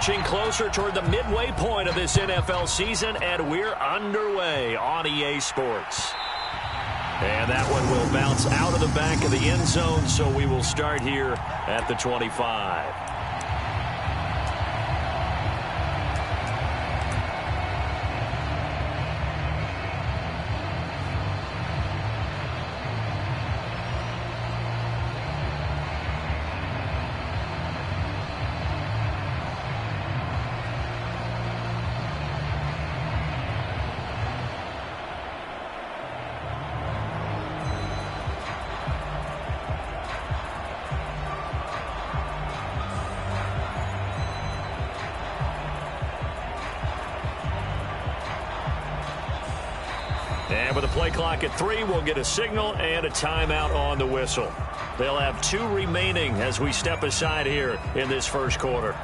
inching closer toward the midway point of this NFL season, and we're underway on EA Sports. And that one will bounce out of the back of the end zone, so we will start here at the 25. And with the play clock at 3, we'll get a signal and a timeout on the whistle. They'll have 2 remaining as we step aside here in this first quarter.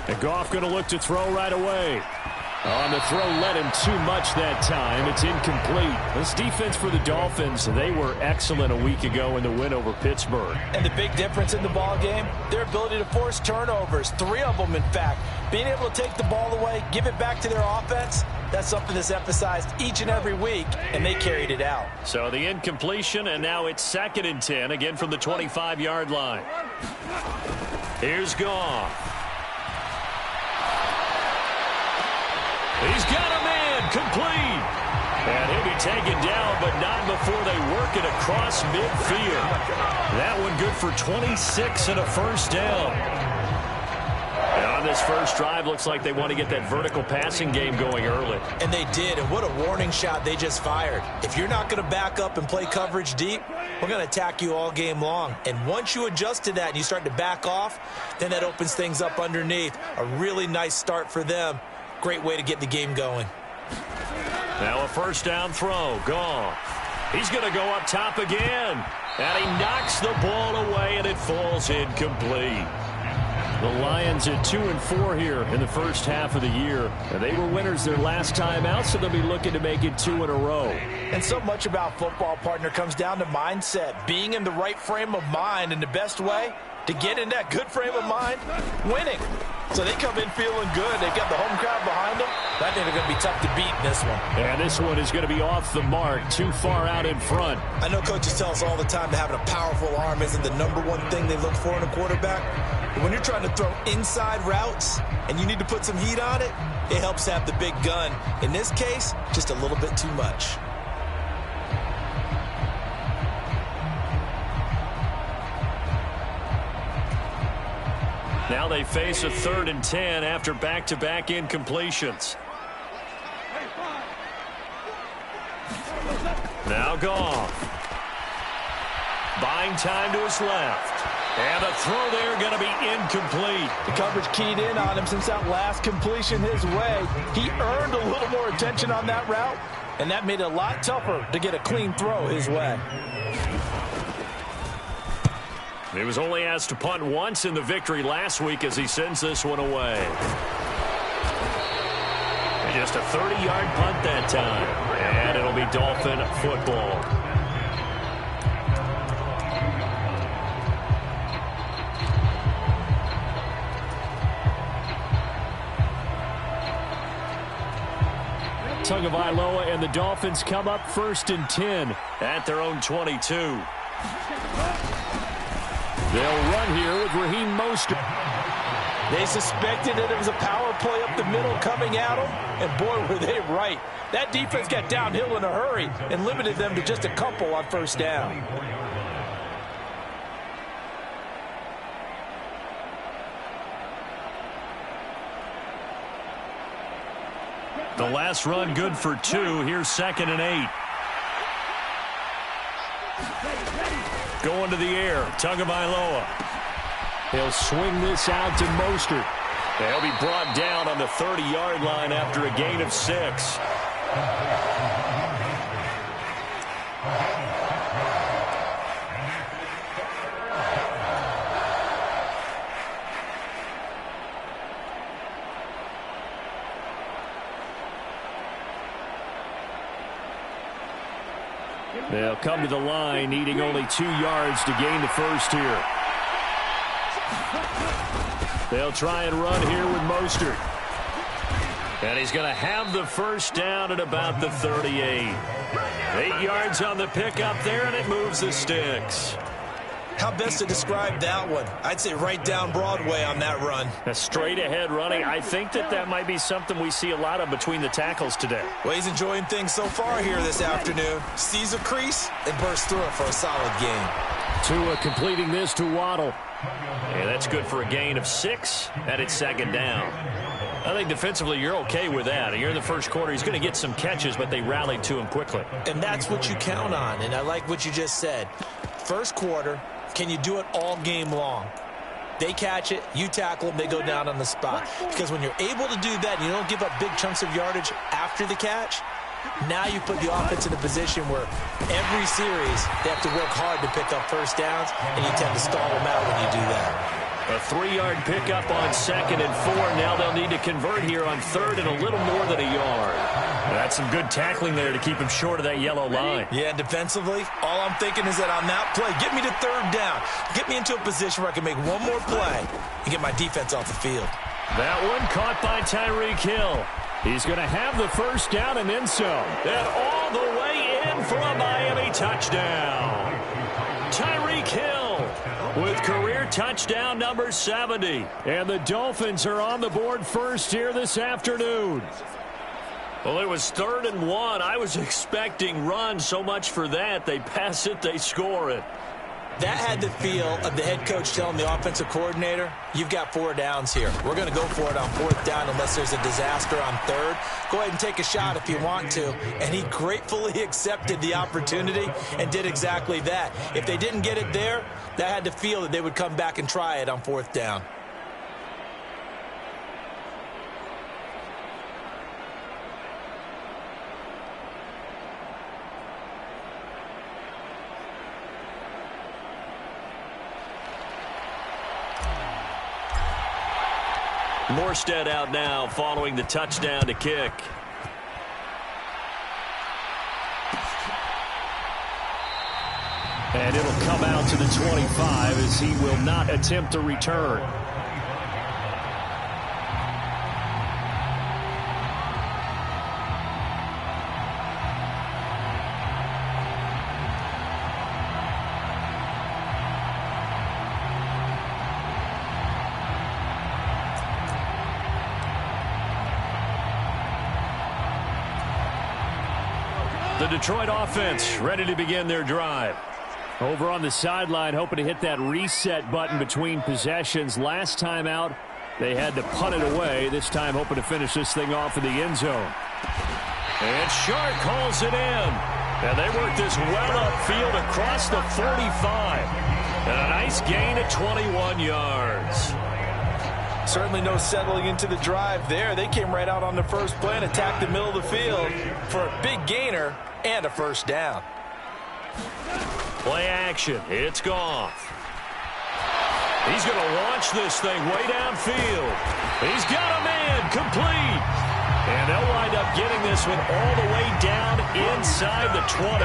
And Goff going to look to throw right away. On the throw, led him too much that time. It's incomplete. This defense for the Dolphins, they were excellent a week ago in the win over Pittsburgh. And the big difference in the ball game, their ability to force turnovers. 3 of them, in fact. Being able to take the ball away, give it back to their offense, that's something that's emphasized each and every week, and they carried it out. So the incompletion, and now it's 2nd and 10, again from the 25-yard line. Here's Goff. He's got a man complete. And he'll be taken down, but not before they work it across midfield. That one good for 26 and a first down. And on this first drive, looks like they want to get that vertical passing game going early. And they did, and what a warning shot they just fired. If you're not going to back up and play coverage deep, we're going to attack you all game long. And once you adjust to that and you start to back off, then that opens things up underneath. A really nice start for them. Great way to get the game going. Now a first down throw. Goff. He's going to go up top again. And he knocks the ball away, and it falls incomplete. The Lions at 2-4 here in the first half of the year. And they were winners their last time out, so they'll be looking to make it 2 in a row. And so much about football, partner, comes down to mindset. Being in the right frame of mind, and the best way to get in that good frame of mind, winning. So they come in feeling good. They've got the home crowd behind them. I think they're going to be tough to beat in this one. And this one is going to be off the mark, too far out in front. I know coaches tell us all the time that having a powerful arm isn't the #1 thing they look for in a quarterback. But when you're trying to throw inside routes and you need to put some heat on it, it helps have the big gun. In this case, just a little bit too much. Now they face a 3rd and 10 after back-to-back incompletions. Now Goff. Buying time to his left. And the throw there going to be incomplete. The coverage keyed in on him since that last completion his way. He earned a little more attention on that route, and that made it a lot tougher to get a clean throw his way. He was only asked to punt once in the victory last week as he sends this one away. Just a 30-yard punt that time. And it'll be Dolphin football. Tagovailoa and the Dolphins come up 1st and 10 at their own 22. They'll run here with Raheem Mostert. They suspected that it was a power play up the middle coming at them, and boy, were they right. That defense got downhill in a hurry and limited them to just a couple on first down. The last run good for 2. Here's 2nd and 8. Going to the air, Tagovailoa. He'll swing this out to Mostert. He'll be brought down on the 30-yard line after a gain of 6. They'll come to the line, needing only 2 yards to gain the first here. They'll try and run here with Mostert. And he's going to have the first down at about the 38. 8 yards on the pickup there, and it moves the sticks. How best to describe that one? I'd say right down Broadway on that run. A straight-ahead running. I think that might be something we see a lot of between the tackles today. Well, he's enjoying things so far here this afternoon. Sees a crease and bursts through it for a solid gain. Tua completing this to Waddle. Yeah, that's good for a gain of 6, and it's second down. I think defensively you're okay with that. You're in the first quarter. He's going to get some catches, but they rallied to him quickly. And that's what you count on, and I like what you just said. First quarter, can you do it all game long? They catch it, you tackle them, they go down on the spot. Because when you're able to do that and you don't give up big chunks of yardage after the catch, now you put the offense in a position where every series they have to work hard to pick up first downs, and you tend to stall them out when you do that. A 3-yard pickup on 2nd and 4. Now they'll need to convert here on 3rd and a little more than a yard. That's some good tackling there to keep him short of that yellow line. Yeah, defensively, all I'm thinking is that on that play, get me to 3rd down. Get me into a position where I can make one more play and get my defense off the field. That one caught by Tyreek Hill. He's going to have the first down and then some. And all the way in for a Miami touchdown. Tyreek Hill with career touchdown number 70. And the Dolphins are on the board first here this afternoon. Well, it was 3rd and 1. I was expecting run, so much for that. They pass it, they score it. That had the feel of the head coach telling the offensive coordinator, you've got 4 downs here. We're going to go for it on 4th down unless there's a disaster on 3rd. Go ahead and take a shot if you want to. And he gratefully accepted the opportunity and did exactly that. If they didn't get it there, that had the feel that they would come back and try it on 4th down. Morstead out now following the touchdown to kick. And it'll come out to the 25 as he will not attempt to return. The Detroit offense ready to begin their drive. Over on the sideline, hoping to hit that reset button between possessions. Last time out, they had to punt it away. This time, hoping to finish this thing off in the end zone. And Shark calls it in. And they work this well upfield across the 45. And a nice gain of 21 yards. Certainly no settling into the drive there. They came right out on the first play and attacked the middle of the field for a big gainer and a first down. Play action. It's Goff. He's going to launch this thing way downfield. He's got a man complete. And they'll wind up getting this one all the way down inside the 20.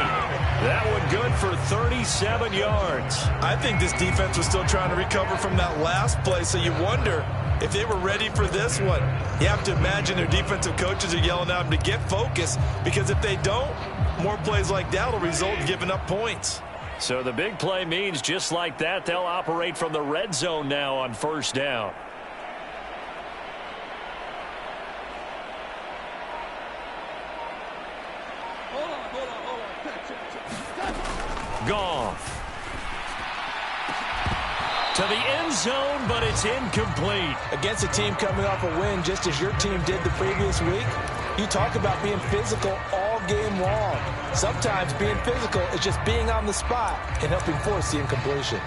That one good for 37 yards. I think this defense was still trying to recover from that last play, so you wonder if they were ready for this one. You have to imagine their defensive coaches are yelling at them to get focused, because if they don't, more plays like that will result in giving up points. So the big play means just like that, they'll operate from the red zone now on first down. Goff. To the end zone, but it's incomplete. Against a team coming off a win, just as your team did the previous week, you talk about being physical all game long. Sometimes being physical is just being on the spot and helping force the incompletion.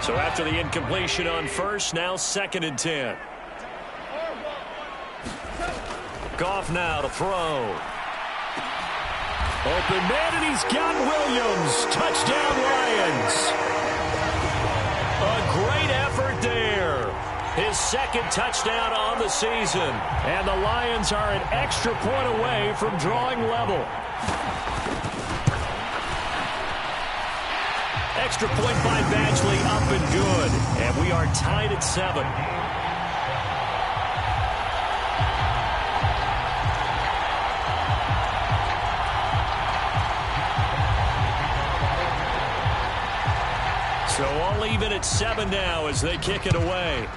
So after the incompletion on first, now 2nd and 10. Goff now to throw. Open man, and he's got Williams. Touchdown, Lions. A great effort there. His second touchdown on the season. And the Lions are an extra point away from drawing level. Extra point by Badgley, up and good. And we are tied at 7. So all even at 7 now as they kick it away.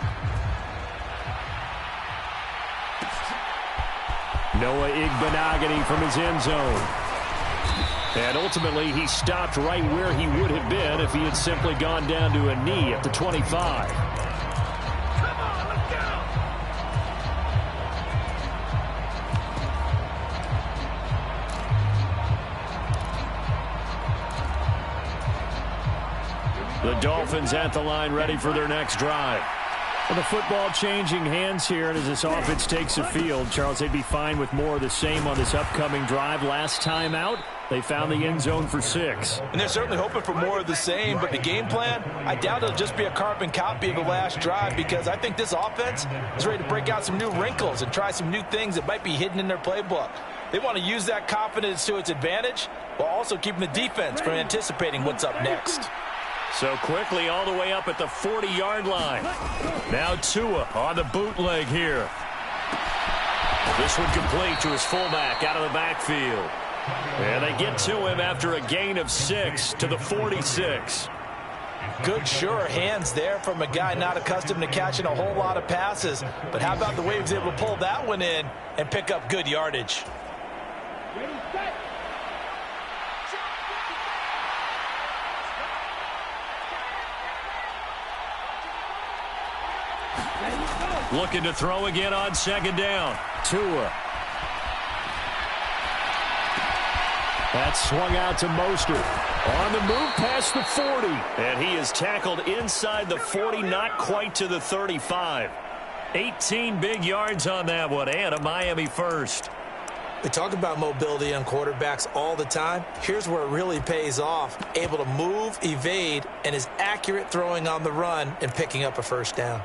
Noah Igbenogany from his end zone. And ultimately, he stopped right where he would have been if he had simply gone down to a knee at the 25. The Dolphins at the line, ready for their next drive. Well, the football changing hands here, and as this offense takes the field, Charles, they'd be fine with more of the same on this upcoming drive. Last time out, they found the end zone for 6. And they're certainly hoping for more of the same, but the game plan, I doubt it'll just be a carbon copy of the last drive, because I think this offense is ready to break out some new wrinkles and try some new things that might be hidden in their playbook. They want to use that confidence to its advantage while also keeping the defense from anticipating what's up next. So quickly all the way up at the 40-yard line. Now Tua on the bootleg here. This one complete to his fullback out of the backfield. And they get to him after a gain of 6 to the 46. Good, sure hands there from a guy not accustomed to catching a whole lot of passes. But how about the way he was able to pull that one in and pick up good yardage? Looking to throw again on second down. Tua. That's swung out to Mostert. On the move past the 40. And he is tackled inside the 40, not quite to the 35. 18 big yards on that one, and a Miami first. We talk about mobility on quarterbacks all the time. Here's where it really pays off. Able to move, evade, and is accurate throwing on the run and picking up a first down.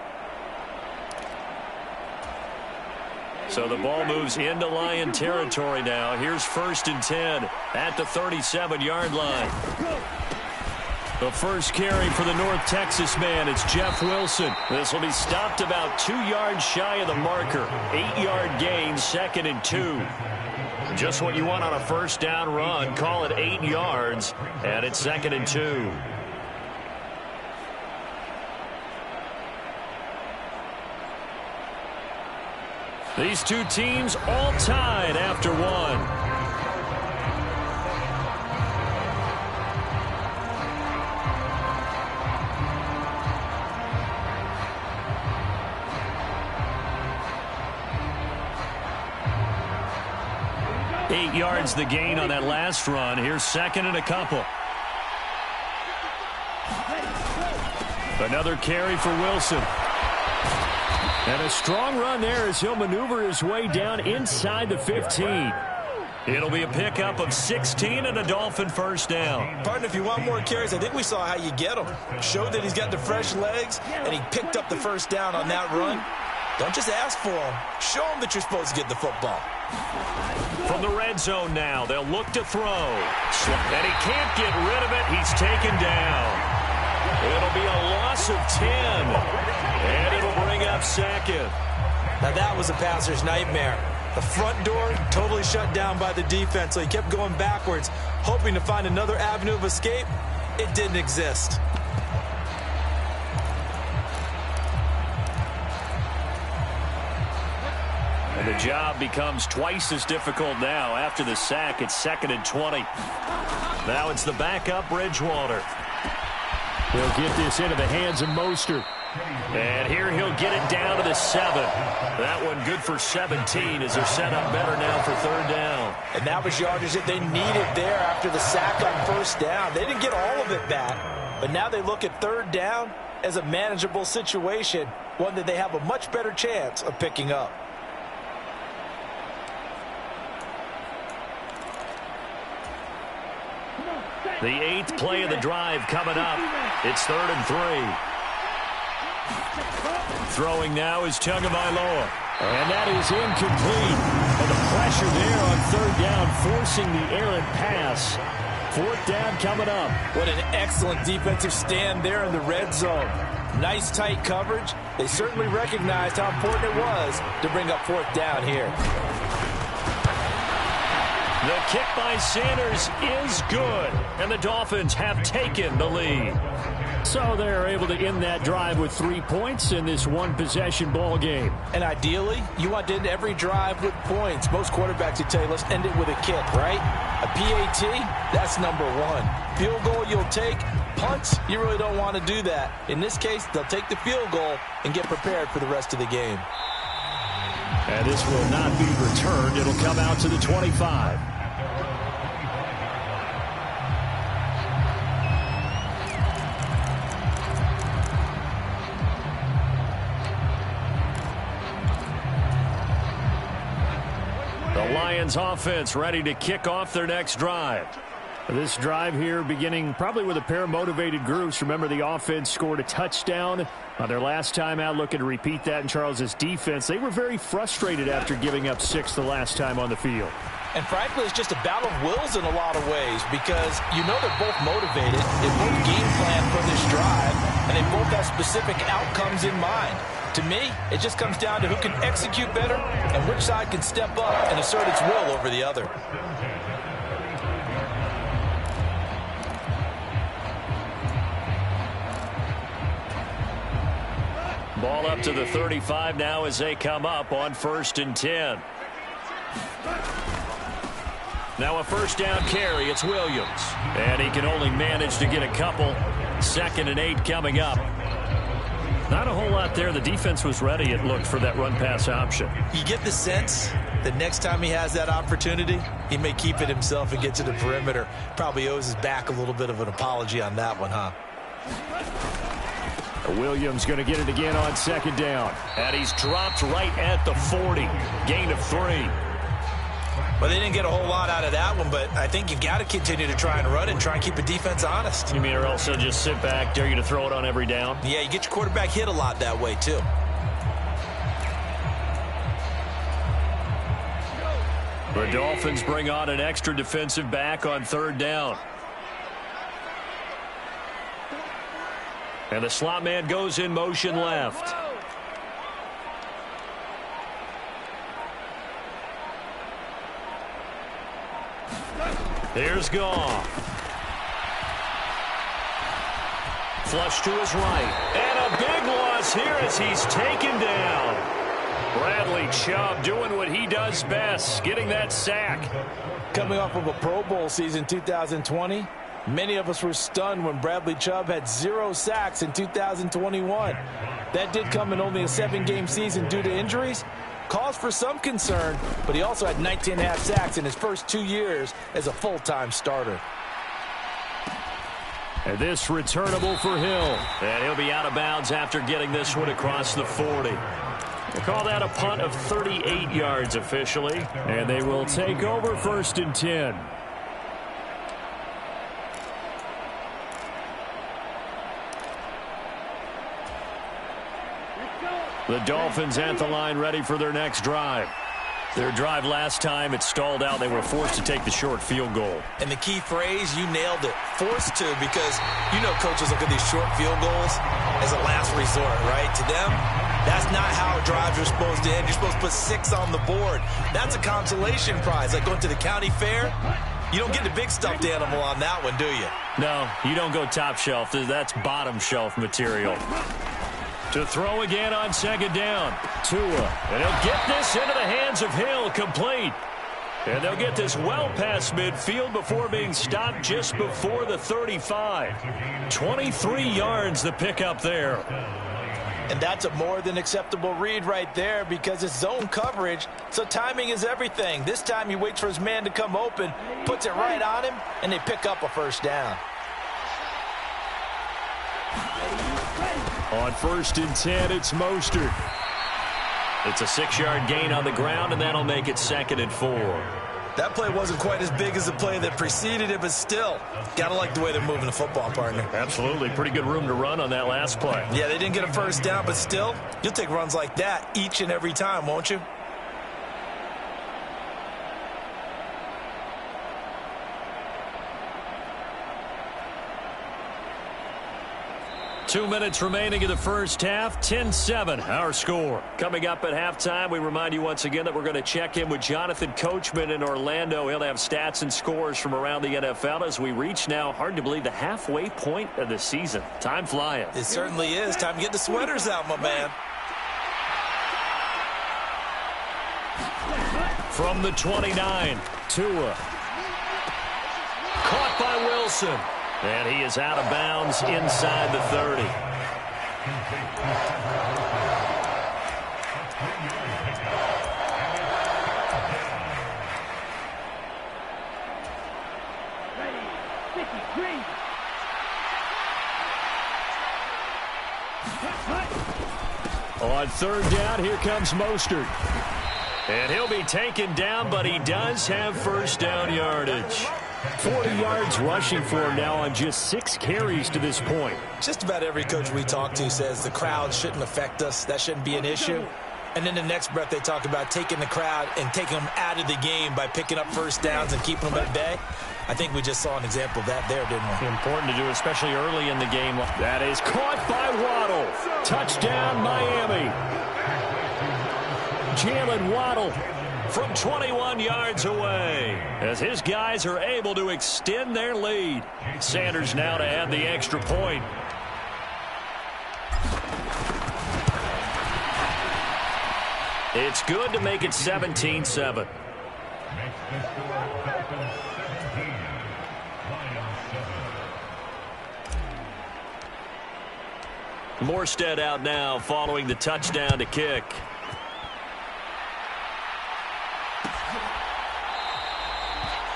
So the ball moves into Lion territory now. Here's 1st and 10 at the 37-yard line. The first carry for the North Texas man, it's Jeff Wilson. This will be stopped about 2 yards shy of the marker. 8-yard gain, 2nd and 2. Just what you want on a first down run. Call it 8 yards, and it's 2nd and 2. These two teams all tied after one. Eight yards the gain on that last run. Here's 2nd and a couple. Another carry for Wilson. And a strong run there as he'll maneuver his way down inside the 15. It'll be a pickup of 16 and a Dolphin first down. Partner, if you want more carries, I think we saw how you get them. Showed that he's got the fresh legs, and he picked up the first down on that run. Don't just ask for them. Show them that you're supposed to get the football. From the red zone now, they'll look to throw. And he can't get rid of it. He's taken down. It'll be a loss of 10. And it'll bring up 2nd. Now that was a passer's nightmare. The front door totally shut down by the defense, so he kept going backwards, hoping to find another avenue of escape. It didn't exist. And the job becomes twice as difficult now. After the sack, it's 2nd and 20. Now it's the backup Bridgewater. He'll get this into the hands of Mostert. And here he'll get it down to the 7. That one good for 17 as they're set up better now for 3rd down. And that was yardage that they needed there after the sack on first down. They didn't get all of it back, but now they look at 3rd down as a manageable situation, one that they have a much better chance of picking up. The 8th play of the drive coming up. It's 3rd and 3. Throwing now is Tagovailoa. And that is incomplete. And the pressure there on third down, forcing the errant pass. Fourth down coming up. What an excellent defensive stand there in the red zone. Nice tight coverage. They certainly recognized how important it was to bring up fourth down here. The kick by Sanders is good, and the Dolphins have taken the lead. So they're able to end that drive with 3 points in this one-possession ball game. And ideally, you want to end every drive with points. Most quarterbacks would tell you, let's end it with a kick, right? A PAT, that's number one. Field goal you'll take. Punts, you really don't want to do that. In this case, they'll take the field goal and get prepared for the rest of the game. And this will not be returned. It'll come out to the 25. The Lions offense ready to kick off their next drive. This drive here beginning probably with a pair of motivated groups. Remember, the offense scored a touchdown on their last time out, looking to repeat that in Charles's defense. They were very frustrated after giving up 6 the last time on the field. And frankly, it's just a battle of wills in a lot of ways because you know they're both motivated. They both game plan for this drive, and they both have specific outcomes in mind. To me, it just comes down to who can execute better and which side can step up and assert its will over the other. Ball up to the 35 now as they come up on 1st and 10. Now a first down carry. It's Williams. And he can only manage to get a couple. 2nd and 8 coming up. Not a whole lot there. The defense was ready, it looked, for that run-pass option. You get the sense that next time he has that opportunity, he may keep it himself and get to the perimeter. Probably owes his back a little bit of an apology on that one, huh? Williams going to get it again on 2nd down. And he's dropped right at the 40. Gain of 3. Well, they didn't get a whole lot out of that one, but I think you've got to continue to try and run and try and keep the defense honest. You mean, or else they'll just sit back, dare you to throw it on every down? Yeah, you get your quarterback hit a lot that way, too. The Dolphins bring on an extra defensive back on 3rd down. And the slot man goes in motion left. Here's Goff. Flush to his right. And a big loss here as he's taken down. Bradley Chubb doing what he does best, getting that sack. Coming off of a Pro Bowl season 2020, many of us were stunned when Bradley Chubb had 0 sacks in 2021. That did come in only a 7-game season due to injuries. Cause for some concern, but he also had 19.5 sacks in his first 2 years as a full-time starter. And this returnable for Hill. And he'll be out of bounds after getting this one across the 40. We'll call that a punt of 38 yards officially. And they will take over 1st and 10. The Dolphins at the line ready for their next drive. Their drive last time, it stalled out. They were forced to take the short field goal. And the key phrase, you nailed it, forced to, because you know coaches look at these short field goals as a last resort, right? To them, that's not how drives are supposed to end. You're supposed to put 6 on the board. That's a consolation prize, like going to the county fair. You don't get the big stuffed animal on that one, do you? No, you don't go top shelf. That's bottom shelf material. To throw again on 2nd down. Tua. And he'll get this into the hands of Hill, complete. And they'll get this well past midfield before being stopped just before the 35. 23 yards the pickup there. And that's a more than acceptable read right there because it's zone coverage, so timing is everything. This time he waits for his man to come open, puts it right on him, and they pick up a first down. On 1st and 10, it's Mostert. It's a 6-yard gain on the ground, and that'll make it 2nd and 4. That play wasn't quite as big as the play that preceded it, but still, got to like the way they're moving the football, partner. Absolutely. Pretty good room to run on that last play. Yeah, they didn't get a first down, but still, you'll take runs like that each and every time, won't you? Two minutes remaining in the first half, 10-7, our score. Coming up at halftime, we remind you once again that we're going to check in with Jonathan Coachman in Orlando. He'll have stats and scores from around the NFL as we reach now, hard to believe, the halfway point of the season. Time flying. It certainly is. Time to get the sweaters out, my man. From the 29, Tua. Caught by Wilson. And he is out of bounds inside the 30. On third down, here comes Mostert. And he'll be taken down, but he does have first down yardage. 40 yards rushing for him now on just 6 carries to this point. Just about every coach we talk to says the crowd shouldn't affect us. That shouldn't be an issue. And then the next breath they talk about taking the crowd and taking them out of the game by picking up first downs and keeping them at bay. I think we just saw an example of that there, didn't we? Important to do, especially early in the game. That is caught by Waddle. Touchdown, Miami. Jalen Waddle from 21 yards away as his guys are able to extend their lead. Sanders now to add the extra point. It's good to make it 17-7. Morstead out now following the touchdown to kick.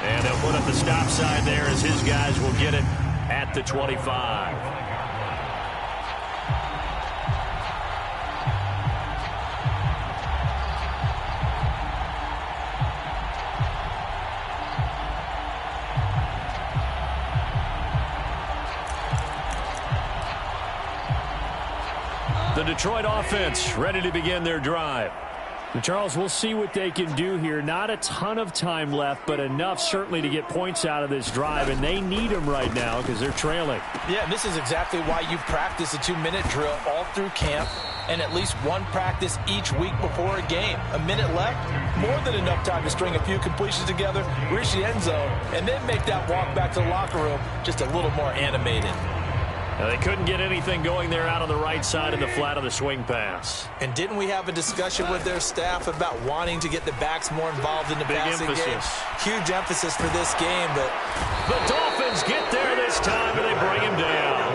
And they'll put up the stop sign there as his guys will get it at the 25. The Detroit offense ready to begin their drive. Charles, we'll see what they can do here. Not a ton of time left, but enough certainly to get points out of this drive, and they need them right now because they're trailing. Yeah, and this is exactly why you practice a 2-minute drill all through camp and at least one practice each week before a game. A minute left, more than enough time to string a few completions together, reach the end zone, and then make that walk back to the locker room just a little more animated. Now, they couldn't get anything going there out on the right side of the flat of the swing pass. And didn't we have a discussion with their staff about wanting to get the backs more involved in the passing game? Huge emphasis for this game, but the Dolphins get there this time, and they bring him down.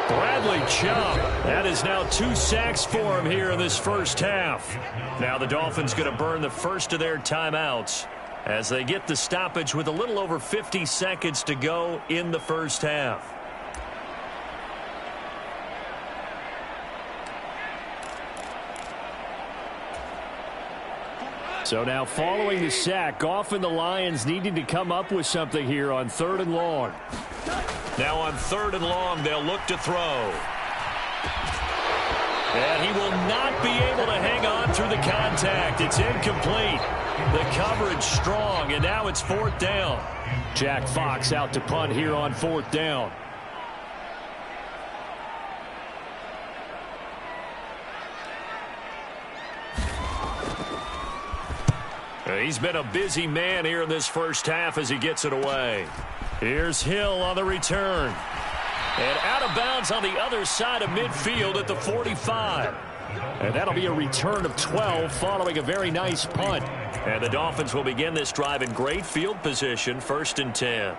Bradley Chubb, that is now 2 sacks for him here in this first half. Now the Dolphins going to burn the first of their timeouts as they get the stoppage with a little over 50 seconds to go in the first half. So now following the sack, Goff and the Lions needing to come up with something here on 3rd and long. Now on 3rd and long, they'll look to throw. And he will not be able to hang on through the contact. It's incomplete. The coverage strong, and now it's 4th down. Jack Fox out to punt here on 4th down. He's been a busy man here in this first half as he gets it away. Here's Hill on the return. And out of bounds on the other side of midfield at the 45. And that'll be a return of 12 following a very nice punt. And the Dolphins will begin this drive in great field position, 1st and 10.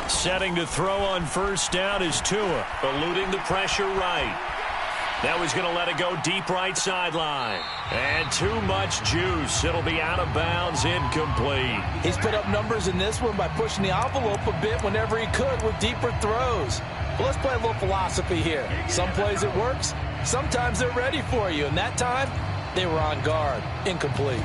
Setting to throw on 1st down is Tua, eluding the pressure right. Now he's going to let it go deep right sideline. And too much juice. It'll be out of bounds, incomplete. He's put up numbers in this one by pushing the envelope a bit whenever he could with deeper throws. Well, let's play a little philosophy here. Some plays it works. Sometimes they're ready for you. And that time, they were on guard. Incomplete.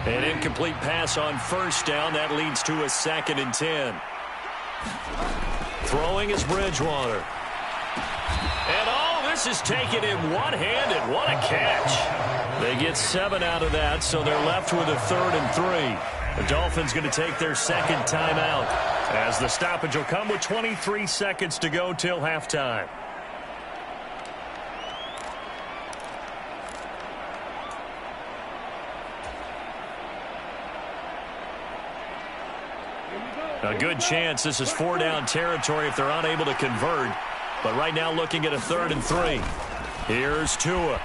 An incomplete pass on first down. That leads to a 2nd and 10. Throwing is Bridgewater. And this is taken in one-handed. What a catch. They get 7 out of that, so they're left with a 3rd and 3. The Dolphins going to take their 2nd timeout as the stoppage will come with 23 seconds to go till halftime. A good chance this is 4-down territory if they're unable to convert. But right now looking at a 3rd and 3. Here's Tua.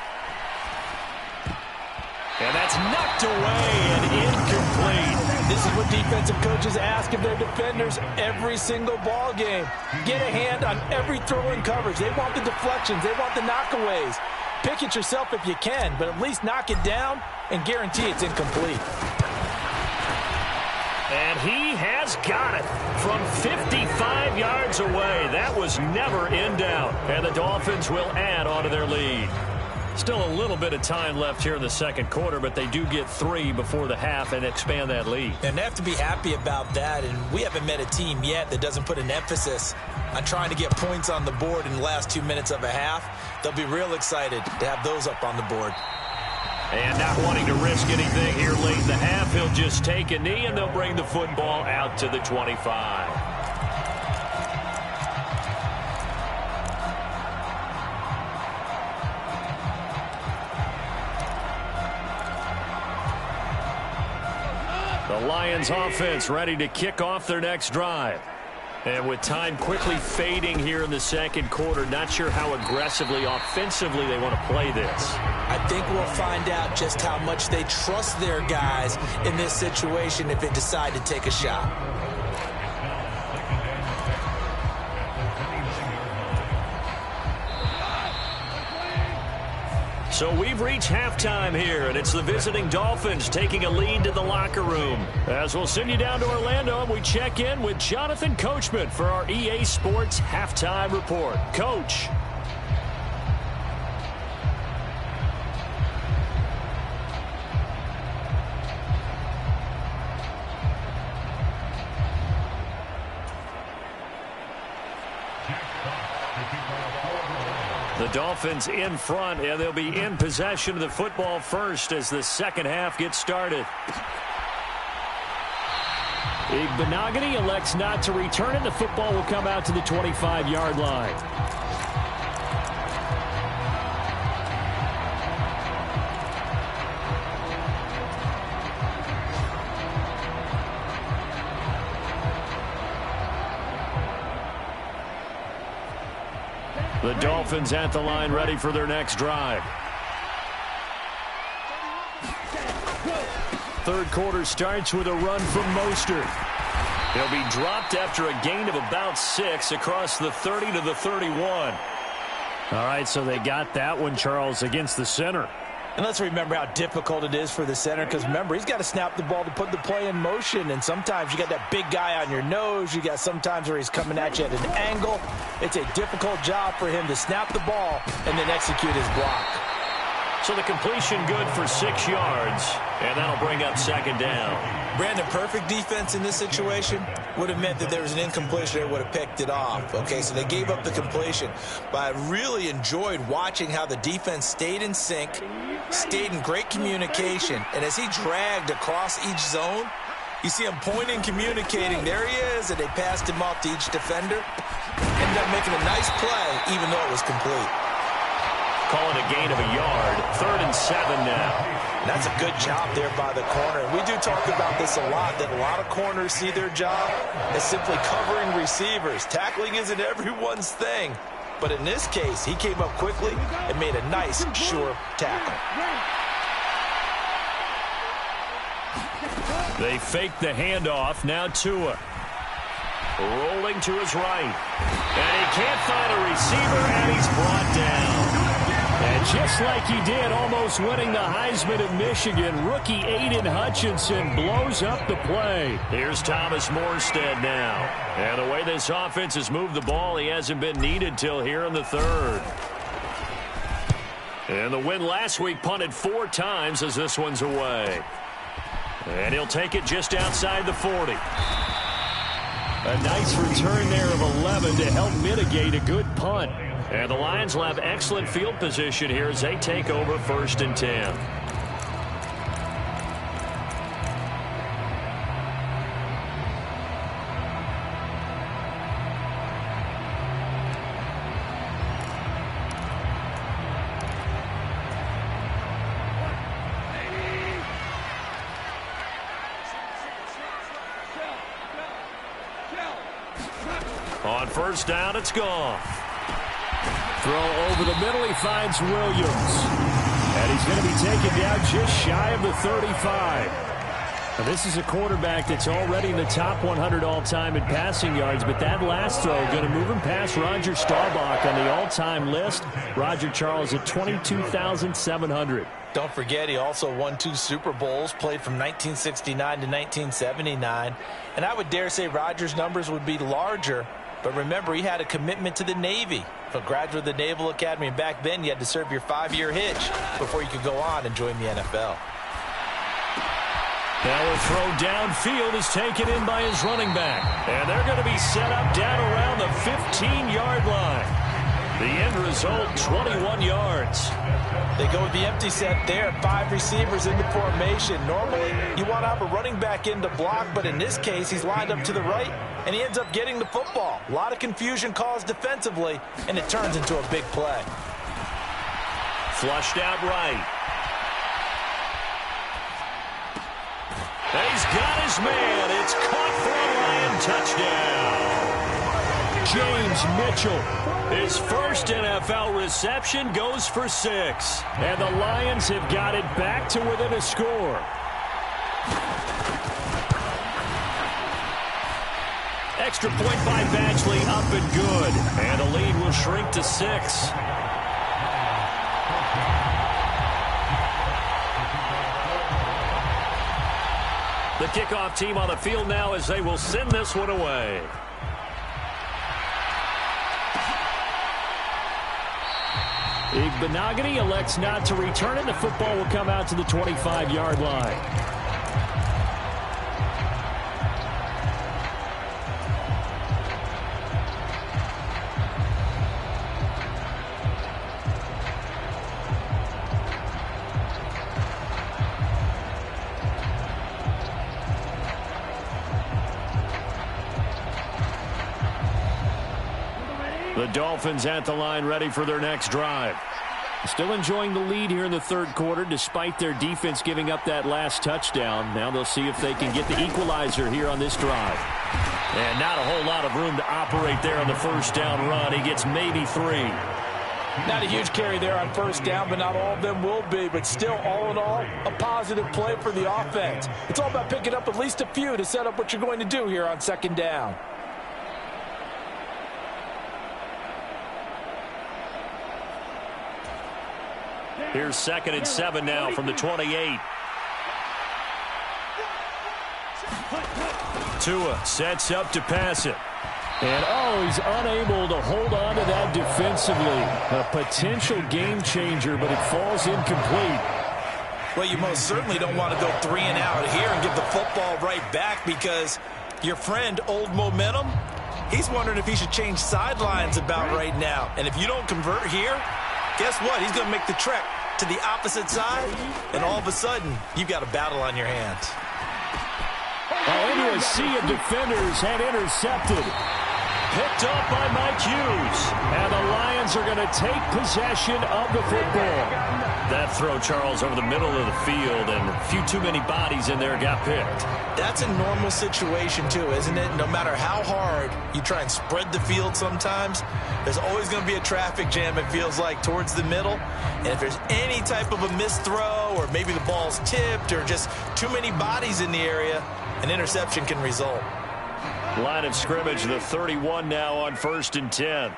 And that's knocked away and incomplete. This is what defensive coaches ask of their defenders every single ball game. Get a hand on every throw in coverage. They want the deflections. They want the knockaways. Pick it yourself if you can, but at least knock it down and guarantee it's incomplete. And he has got it from 55 yards away. That was never in doubt. And the Dolphins will add on to their lead. Still a little bit of time left here in the 2nd quarter, but they do get 3 before the half and expand that lead. And they have to be happy about that. And we haven't met a team yet that doesn't put an emphasis on trying to get points on the board in the last 2 minutes of a half. They'll be real excited to have those up on the board. And not wanting to risk anything here late in the half, he'll just take a knee, and they'll bring the football out to the 25. The Lions offense ready to kick off their next drive. And with time quickly fading here in the 2nd quarter, not sure how aggressively, offensively they want to play this. I think we'll find out just how much they trust their guys in this situation if they decide to take a shot. So we've reached halftime here, and it's the visiting Dolphins taking a lead to the locker room. As we'll send you down to Orlando, and we check in with Jonathan Coachman for our EA Sports Halftime Report. Coach. The Dolphins in front, and they'll be in possession of the football first as the 2nd half gets started. Benogany elects not to return it. The football will come out to the 25-yard line. The Dolphins at the line ready for their next drive. 3rd quarter starts with a run from Mostert. He'll be dropped after a gain of about 6 across the 30 to the 31. All right, so they got that one, Charles, against the center. And let's remember how difficult it is for the center, because remember, he's got to snap the ball to put the play in motion, and sometimes you got that big guy on your nose. You got sometimes where he's coming at you at an angle. It's a difficult job for him to snap the ball and then execute his block. So the completion good for 6 yards, and that'll bring up 2nd down. Brandon, perfect defense in this situation would have meant that there was an incompletion. They would have picked it off. Okay, so they gave up the completion. But I really enjoyed watching how the defense stayed in sync, stayed in great communication. And as he dragged across each zone, you see him pointing, communicating. There he is, and they passed him off to each defender. Ended up making a nice play, even though it was complete. Call it a gain of a yard. 3rd and 7 now. That's a good job there by the corner. We do talk about this a lot, that a lot of corners see their job as simply covering receivers. Tackling isn't everyone's thing. But in this case, he came up quickly and made a nice, sure tackle. They fake the handoff. Now Tua. Rolling to his right. And he can't find a receiver, and he's brought down. And just like he did, almost winning the Heisman at Michigan, rookie Aiden Hutchinson blows up the play. Here's Thomas Morstead now. And the way this offense has moved the ball, he hasn't been needed till here in the third. And the win last week punted 4 times as this one's away. And he'll take it just outside the 40. A nice return there of 11 to help mitigate a good punt. And the Lions will have excellent field position here as they take over 1st and 10. On 1st down, it's Goff. Throw over the middle, he finds Williams. And he's going to be taken down just shy of the 35. Now, this is a quarterback that's already in the top 100 all-time in passing yards, but that last throw going to move him past Roger Staubach on the all-time list. Roger Charles at 22,700. Don't forget, he also won 2 Super Bowls, played from 1969 to 1979. And I would dare say Roger's numbers would be larger. But remember, he had a commitment to the Navy. A graduate of the Naval Academy, and back then you had to serve your 5-year hitch before you could go on and join the NFL. Now a throw downfield is taken in by his running back. And they're going to be set up down around the 15-yard line. The end result, 21 yards. They go with the empty set there, 5 receivers in the formation. Normally, you want to have a running back in to block, but in this case, he's lined up to the right, and he ends up getting the football. A lot of confusion caused defensively, and it turns into a big play. Flushed out right. And he's got his man. It's caught for a Lion touchdown. James Mitchell, his first NFL reception, goes for 6. And the Lions have got it back to within a score. Extra point by Badgley, up and good. And the lead will shrink to 6. The kickoff team on the field now as they will send this one away. Igbenogany elects not to return it. The football will come out to the 25-yard line. The Dolphins at the line, ready for their next drive. Still enjoying the lead here in the third quarter, despite their defense giving up that last touchdown. Now they'll see if they can get the equalizer here on this drive. And not a whole lot of room to operate there on the first down run. He gets maybe 3. Not a huge carry there on first down, but not all of them will be. But still, all in all, a positive play for the offense. It's all about picking up at least a few to set up what you're going to do here on second down. Here's 2nd and 7 now from the 28. Tua sets up to pass it. And, he's unable to hold on to that defensively. A potential game changer, but it falls incomplete. Well, you most certainly don't want to go 3 and out here and give the football right back because your friend, Old Momentum, he's wondering if he should change sidelines about right now. And if you don't convert here, guess what? He's going to make the trek to the opposite side, and all of a sudden, you've got a battle on your hands. Into a sea of defenders and intercepted. Picked up by Mike Hughes. And the Lions are going to take possession of the football. That throw, Charles, over the middle of the field, and a few too many bodies in there got picked. That's a normal situation, too, isn't it? No matter how hard you try and spread the field sometimes, there's always going to be a traffic jam, it feels like, towards the middle. And if there's any type of a missed throw, or maybe the ball's tipped, or just too many bodies in the area, an interception can result. Line of scrimmage, the 31 now on 1st and 10.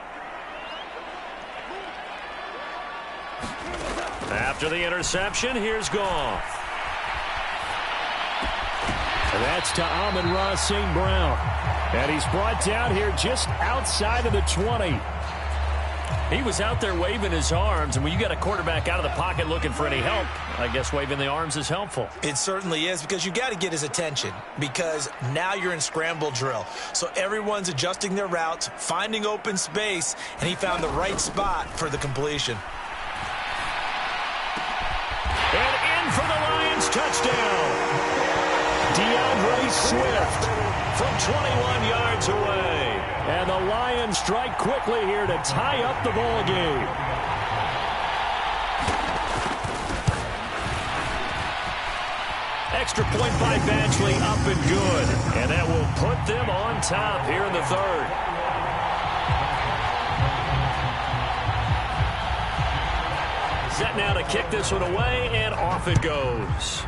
After the interception, here's Goff. That's to Amon-Ra St. Brown. And he's brought down here just outside of the 20. He was out there waving his arms, and when you got a quarterback out of the pocket looking for any help, I guess waving the arms is helpful. It certainly is, because you got to get his attention, because now you're in scramble drill. So everyone's adjusting their routes, finding open space, and he found the right spot for the completion. And in for the Lions touchdown. DeAndre Swift from 21 yards away. And the Lions strike quickly here to tie up the ball game. Extra point by Badgley, up and good. And that will put them on top here in the third. Set now to kick this one away, and off it goes.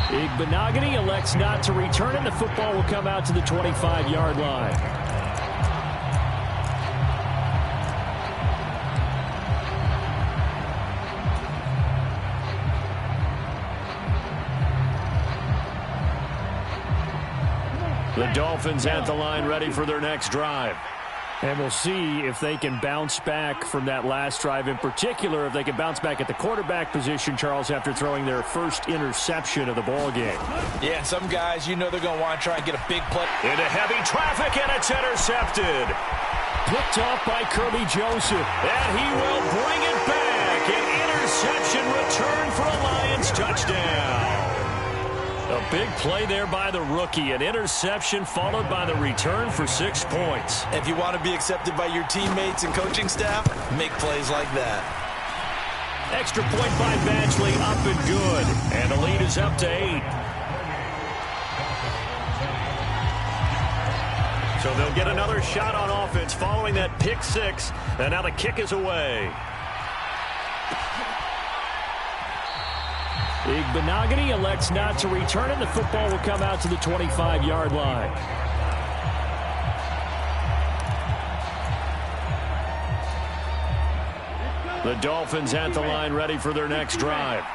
Igbenogany elects not to return it. The football will come out to the 25-yard line. The Dolphins at the line, ready for their next drive. And we'll see if they can bounce back from that last drive, in particular, if they can bounce back at the quarterback position, Charles, after throwing their first interception of the ball game. Yeah, and some guys, you know they're going to want to try and get a big play. Into heavy traffic, and it's intercepted. Picked off by Kirby Joseph. And he will bring it back. An interception return for a Lions touchdown. A big play there by the rookie. An interception followed by the return for 6 points. If you want to be accepted by your teammates and coaching staff, make plays like that. Extra point by Badgley, up and good. And the lead is up to 8. So they'll get another shot on offense following that pick 6. And now the kick is away. Igbenogany elects not to return it. The football will come out to the 25-yard line. The Dolphins at the line, ready for their next drive.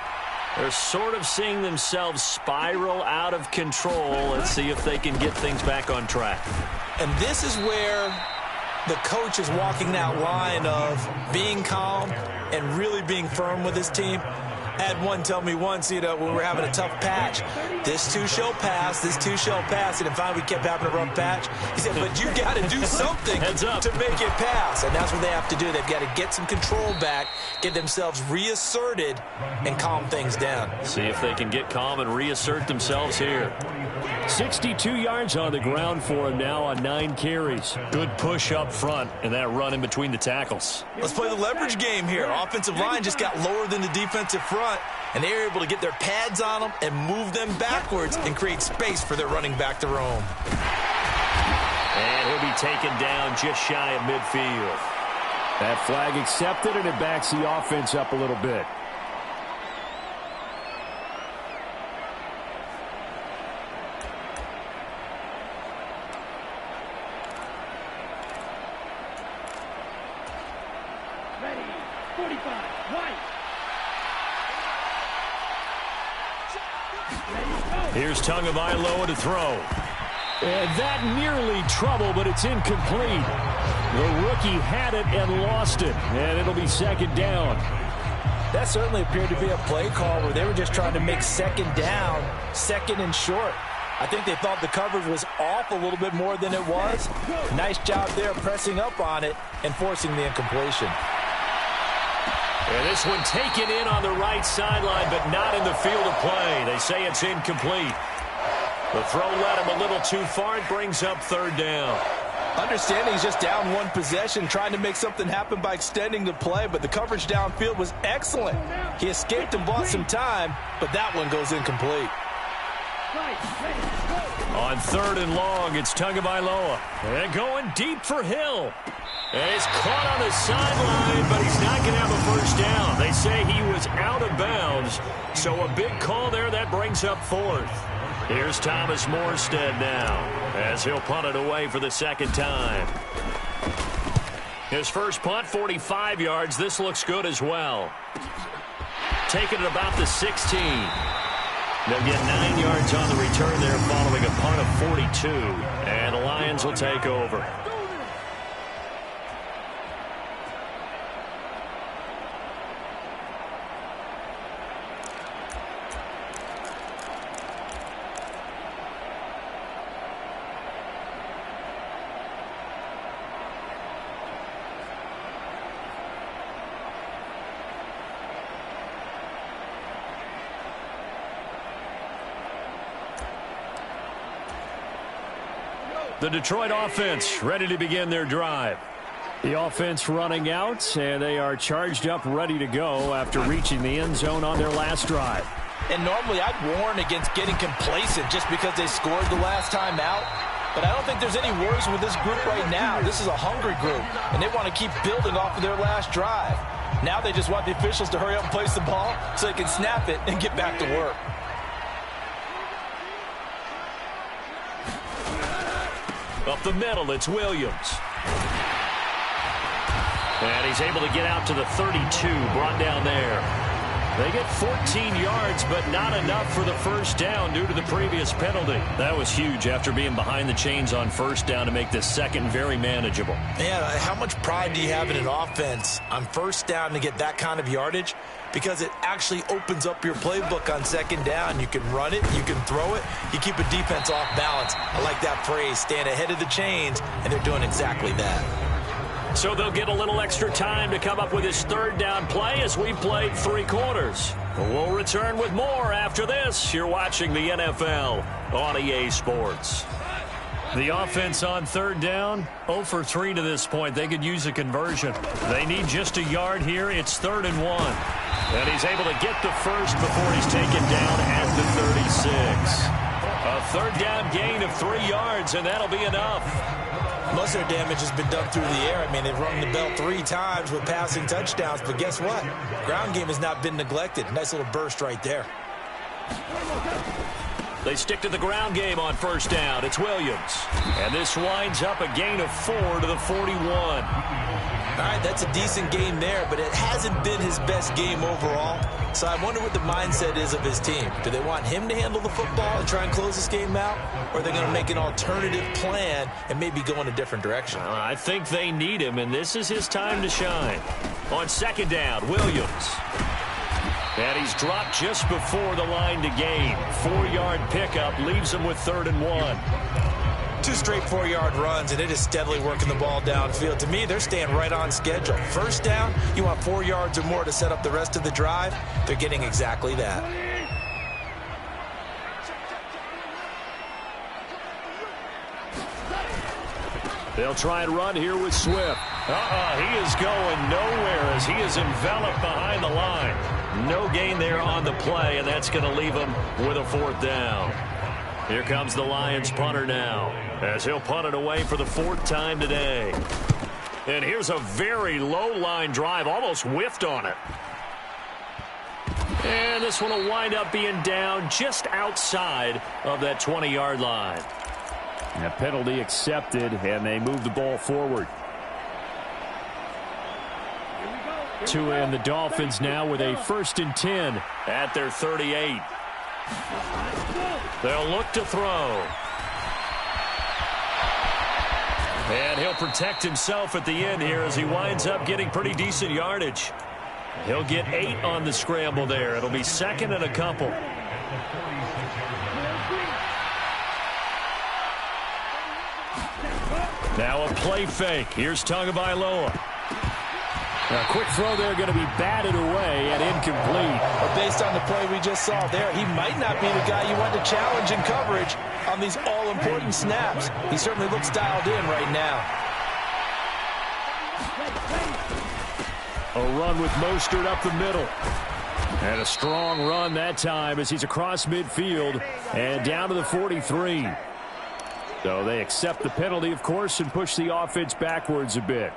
They're sort of seeing themselves spiral out of control. Let's see if they can get things back on track. And this is where the coach is walking that line of being calm and really being firm with his team. I had one tell me once, when we were having a tough patch, this too shall pass, this too shall pass, and finally we kept having a rough patch. He said, but you got to do something to make it pass, and that's what they have to do. They've got to get some control back, get themselves reasserted, and calm things down. See if they can get calm and reassert themselves here. 62 yards on the ground for him now on 9 carries. Good push up front, and that run in between the tackles. Let's play the leverage game here. Offensive line just got lower than the defensive front, and they were able to get their pads on them and move them backwards and create space for their running back to roam. And he'll be taken down just shy of midfield. That flag accepted, and it backs the offense up a little bit. Here's Tagovailoa to throw. And that nearly trouble, but it's incomplete. The rookie had it and lost it, and it'll be second down. That certainly appeared to be a play call where they were just trying to make second down, second and short. I think they thought the coverage was off a little bit more than it was. Nice job there pressing up on it and forcing the incompletion. And this one taken in on the right sideline, but not in the field of play. They say it's incomplete. The throw led him a little too far. It brings up third down. Understanding he's just down one possession, trying to make something happen by extending the play, but the coverage downfield was excellent. He escaped and bought some time, but that one goes incomplete. On third and long, it's Tagovailoa. And going deep for Hill. And he's caught on the sideline, but he's not going to have a first down. They say he was out of bounds, so a big call there that brings up fourth. Here's Thomas Morstead now, as he'll punt it away for the second time. His first punt, 45 yards. This looks good as well. Taking it about the 16. They'll get 9 yards on the return there following a punt of 42. And the Lions will take over. The Detroit offense ready to begin their drive. The offense running out, and they are charged up, ready to go after reaching the end zone on their last drive. And normally I'd warn against getting complacent just because they scored the last time out. But I don't think there's any worries with this group right now. This is a hungry group, and they want to keep building off of their last drive. Now they just want the officials to hurry up and place the ball so they can snap it and get back to work. Up the middle, it's Williams. And he's able to get out to the 32, brought down there. They get 14 yards, but not enough for the first down due to the previous penalty. That was huge after being behind the chains on first down to make this second very manageable. Yeah, how much pride do you have in an offense on first down to get that kind of yardage? Because it actually opens up your playbook on second down. You can run it, you can throw it, you keep a defense off balance. I like that phrase, staying ahead of the chains, and they're doing exactly that. So they'll get a little extra time to come up with his third down play as we've played 3 quarters. We'll return with more after this. You're watching the NFL on EA Sports. The offense on third down, 0 for 3 to this point. They could use a conversion. They need just a yard here. It's 3rd and 1. And he's able to get the first before he's taken down at the 36. A third down gain of 3 yards, and that'll be enough. Most of their damage has been done through the air. I mean, they've rung the bell 3 times with passing touchdowns, but guess what? Ground game has not been neglected. Nice little burst right there. They stick to the ground game on first down. It's Williams. And this winds up a gain of 4 to the 41. All right, that's a decent game there, but it hasn't been his best game overall. So I wonder what the mindset is of his team. Do they want him to handle the football and try and close this game out? Or are they going to make an alternative plan and maybe go in a different direction? I think they need him, and this is his time to shine. On second down, Williams. And he's dropped just before the line to gain. 4-yard pickup leaves him with 3rd and 1. 2 straight 4-yard runs, and it is steadily working the ball downfield. To me, they're staying right on schedule. First down, you want 4 yards or more to set up the rest of the drive. They're getting exactly that. They'll try and run here with Swift. He is going nowhere as he is enveloped behind the line. No gain there on the play, and that's going to leave him with a 4th down. Here comes the Lions punter now, as he'll punt it away for the 4th time today. And here's a very low line drive, almost whiffed on it. And this one will wind up being down just outside of that 20-yard line. And a penalty accepted, and they move the ball forward. And the Dolphins now with a 1st and 10 at their 38. They'll look to throw. And he'll protect himself at the end here as he winds up getting pretty decent yardage. He'll get 8 on the scramble there. It'll be 2nd and a couple. Now a play fake. Here's Tagovailoa. A quick throw there going to be batted away and incomplete. But based on the play we just saw there, he might not be the guy you want to challenge in coverage on these all-important snaps. He certainly looks dialed in right now. A run with Mostert up the middle. And a strong run that time as he's across midfield and down to the 43. So they accept the penalty, of course, and push the offense backwards a bit.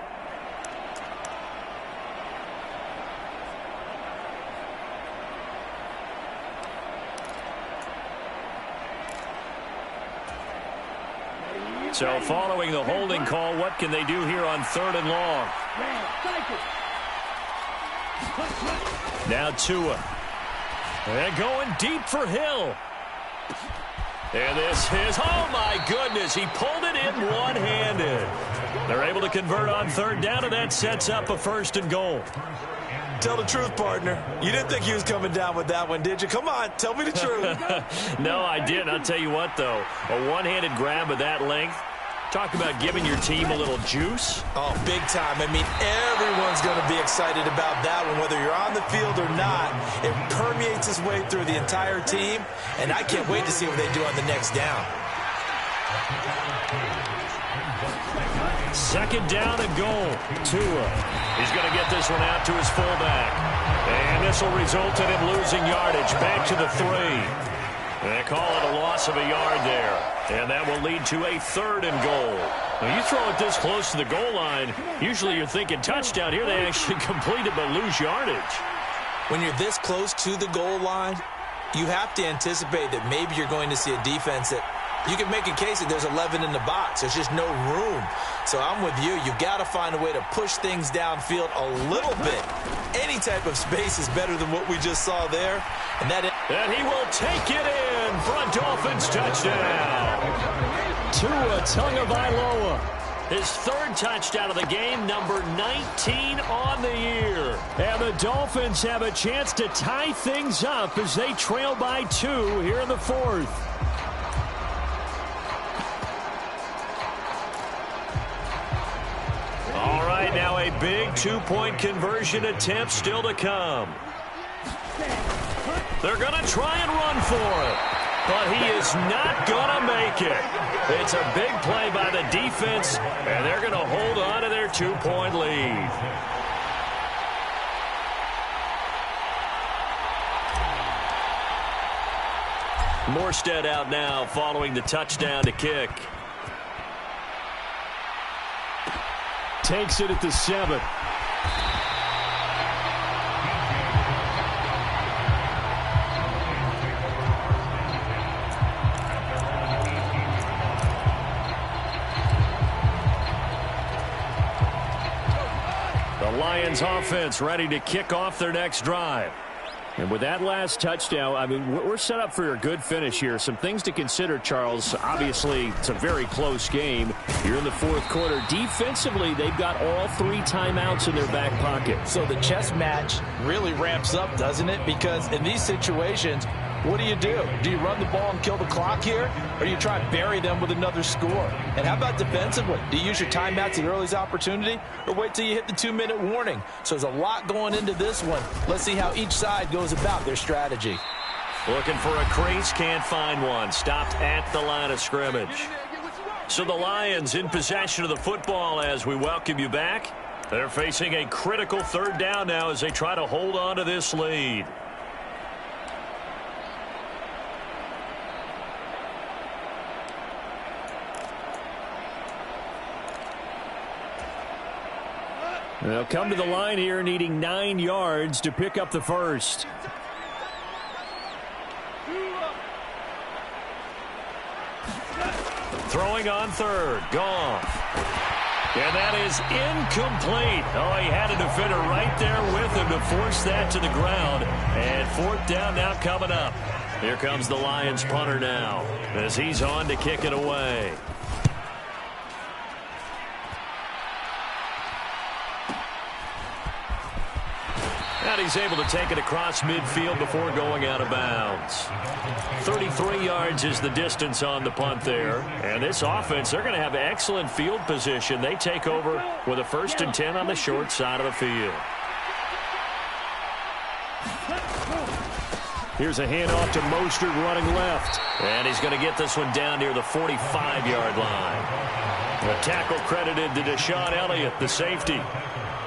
So following the holding call, what can they do here on 3rd and long? Now Tua. And going deep for Hill. And this is, oh my goodness, he pulled it in one-handed. They're able to convert on 3rd down, and that sets up a 1st and goal. Tell the truth, partner. You didn't think he was coming down with that one, did you? Come on, tell me the truth. No, I didn't. I'll tell you what, though. A one-handed grab of that length. Talk about giving your team a little juice. Oh, big time. I mean, everyone's going to be excited about that one, whether you're on the field or not. It permeates its way through the entire team, and I can't wait to see what they do on the next down. 2nd down and goal. Tua. He's going to get this one out to his fullback. And this will result in him losing yardage. Back to the 3. They call it a loss of a yard there. And that will lead to a 3rd and goal. Now, you throw it this close to the goal line, usually you're thinking touchdown. Here they actually complete it but lose yardage. When you're this close to the goal line, you have to anticipate that maybe you're going to see a defense that you can make a case that there's 11 in the box. There's just no room. So I'm with you. You've got to find a way to push things downfield a little bit. Any type of space is better than what we just saw there. And he will take it in for a Dolphins touchdown. Tua Tagovailoa. His 3rd touchdown of the game, number 19 on the year. And the Dolphins have a chance to tie things up as they trail by 2 here in the 4th. All right, now a big 2-point conversion attempt still to come. They're going to try and run for it, but he is not going to make it. It's a big play by the defense, and they're going to hold on to their 2-point lead. Morstead out now following the touchdown to kick. Takes it at the 7. The Lions offense ready to kick off their next drive. And with that last touchdown, I mean, we're set up for a good finish here. Some things to consider, Charles. Obviously, it's a very close game. You're in the 4th quarter. Defensively, they've got all 3 timeouts in their back pocket. So the chess match really ramps up, doesn't it? Because in these situations, what do? Do you run the ball and kill the clock here? Or do you try and bury them with another score? And how about defensively? Do you use your timeouts at the earliest opportunity? Or wait till you hit the 2-minute warning? So there's a lot going into this one. Let's see how each side goes about their strategy. Looking for a crease, can't find one. Stopped at the line of scrimmage. So the Lions in possession of the football as we welcome you back. They're facing a critical 3rd down now as they try to hold on to this lead. They'll come to the line here needing 9 yards to pick up the 1st. Throwing on 3rd. Goff. And that is incomplete. Oh, he had a defender right there with him to force that to the ground. And 4th down now coming up. Here comes the Lions punter now as he's on to kick it away. And he's able to take it across midfield before going out of bounds. 33 yards is the distance on the punt there. And this offense, they're going to have excellent field position. They take over with a 1st and 10 on the short side of the field. Here's a handoff to Mostert running left. And he's going to get this one down near the 45-yard line. The tackle credited to Deshaun Elliott, the safety.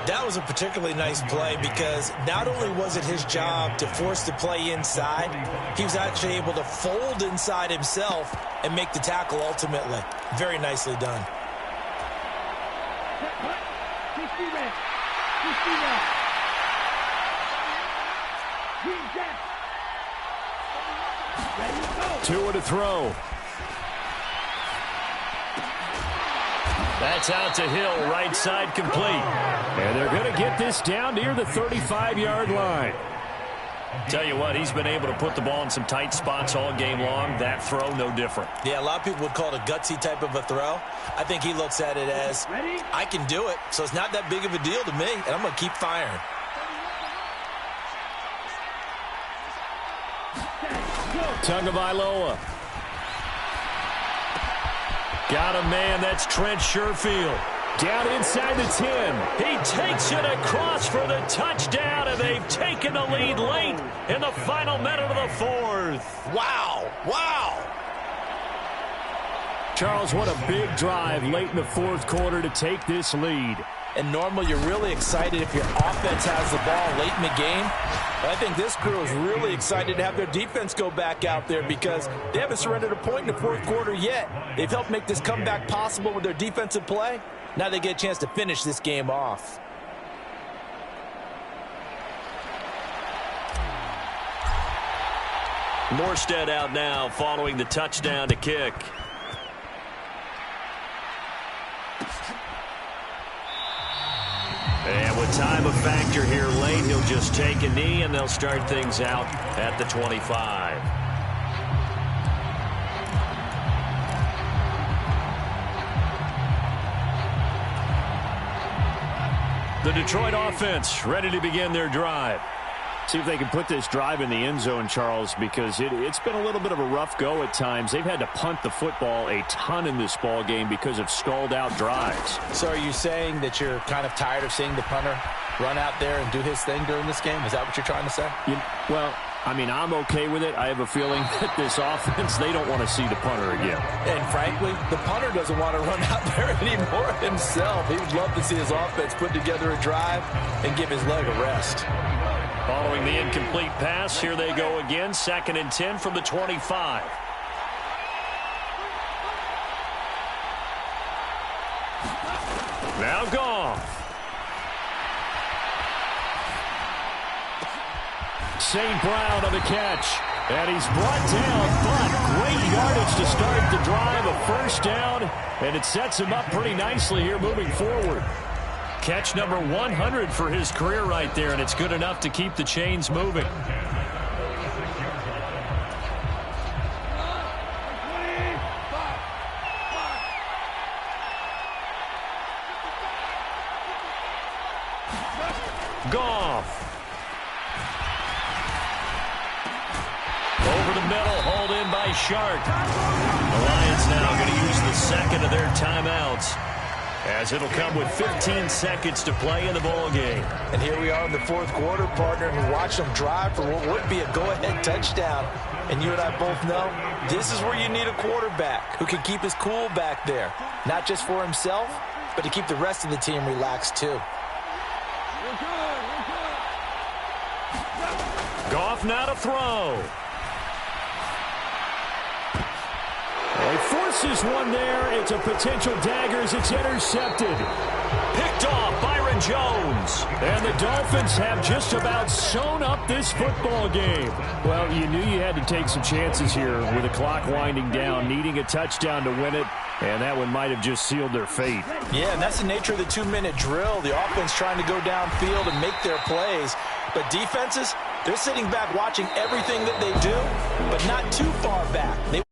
That was a particularly nice play because not only was it his job to force the play inside, he was actually able to fold inside himself and make the tackle ultimately. Very nicely done. Tua to throw. That's out to Hill, right side complete. And they're going to get this down near the 35-yard line. Tell you what, he's been able to put the ball in some tight spots all game long. That throw, no different. Yeah, a lot of people would call it a gutsy type of a throw. I think he looks at it as, I can do it, so it's not that big of a deal to me, and I'm going to keep firing. Tagovailoa. Got a man, that's Trent Sherfield. Down inside the 10. He takes it across for the touchdown, and they've taken the lead late in the final minute of the fourth. Wow, wow. Charles, what a big drive late in the fourth quarter to take this lead. And normally you're really excited if your offense has the ball late in the game. But I think this crew is really excited to have their defense go back out there because they haven't surrendered a point in the fourth quarter yet. They've helped make this comeback possible with their defensive play. Now they get a chance to finish this game off. Morstead out now following the touchdown to kick. And with time a factor here late, he'll just take a knee, and they'll start things out at the 25. The Detroit offense ready to begin their drive. See if they can put this drive in the end zone, Charles, because it's been a little bit of a rough go at times. They've had to punt the football a ton in this ball game because of stalled-out drives. So are you saying that you're kind of tired of seeing the punter run out there and do his thing during this game? Is that what you're trying to say? Well, I mean, I'm okay with it. I have a feeling that this offense, they don't want to see the punter again. And frankly, the punter doesn't want to run out there anymore himself. He would love to see his offense put together a drive and give his leg a rest. Following the incomplete pass, here they go again. 2nd and 10 from the 25. Now Goff. St. Brown on the catch. And he's brought down, but great yardage to start the drive. A first down, and it sets him up pretty nicely here moving forward. Catch number 100 for his career right there, and it's good enough to keep the chains moving. Goff. Over the middle, hauled in by Shark. The Lions now going to use the second of their timeouts, as it'll come with 15 seconds to play in the ball game. And here we are in the fourth quarter, partner, and watch them drive for what would be a go-ahead touchdown. And you and I both know this is where you need a quarterback who can keep his cool back there, not just for himself, but to keep the rest of the team relaxed too. Goff now to throw. He forces one there. It's a potential dagger as it's intercepted. Picked off Byron Jones. And the Dolphins have just about sewn up this football game. Well, you knew you had to take some chances here with the clock winding down, needing a touchdown to win it, and that one might have just sealed their fate. Yeah, and that's the nature of the 2-minute drill. The offense trying to go downfield and make their plays. But defenses, they're sitting back watching everything that they do, but not too far back.